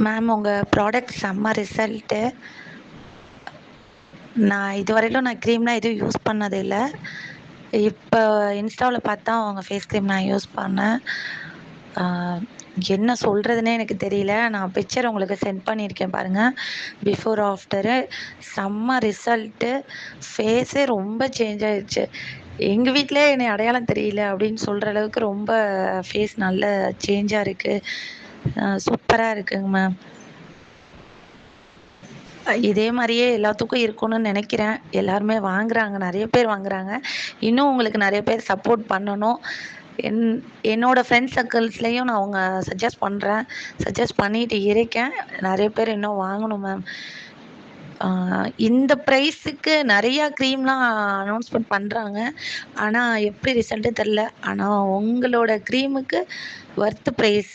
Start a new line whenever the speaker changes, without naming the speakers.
Ma'am உங்க product செம்ம result. நான் இதுவரையிலும் க்ரீம்லாம் எதுவும் யூஸ் பண்ணது இல்ல. இப்ப இன்ஸ்டாவுல பார்த்தா உங்க ஃபேஸ் க்ரீம் நான் யூஸ் பண்ணேன். ஆ என்ன சொல்றதுன்னே எனக்கு தெரியல. நான் பிக்சர் உங்களுக்கு சென்ட் பண்ணியிருக்கேன் பாருங்க. பிஃபோர், ஆஃப்டரு செம்ம ரிசல்ட்டு. ஃபேஸே ரொம்ப சேஞ்ச் ஆயிருச்சு. எங்க வீட்லயே என்னைய அடையாளம் தெரியல அப்படின்னு சொல்ற அளவுக்கு ரொம்ப ஃபேஸ் நல்ல சேஞ்சா இருக்கு. சூப்பரா இருக்குங்க மேம். இதே மாரியே எல்லாத்துக்கும் இருக்கணும்னு நெனைக்கிறேன். எல்லாருமே வாங்குறாங்க. நெறைய பேர் வாங்குறாங்க. இன்னும் உங்களுக்கு நெறைய பேர் சப்போர்ட் பண்ணணும். என் என்னோட ஃப்ரெண்ட்ஸ் சர்க்கிள்ஸ்லயும் நான் அவங்க சஜெஸ்ட் பண்ணிட்டு இருக்கேன். நெறைய பேர் இன்னும் வாங்கணும் மேம். இந்த பிரைஸுக்கு நெறைய க்ரீம்லாம் அனௌன்ஸ்மென்ட் பண்றாங்க. ஆனா எப்படி ரிசல்ட்டு தெர்ல. ஆனா உங்களோட க்ரீமுக்கு வொர்த் பிரைஸ்.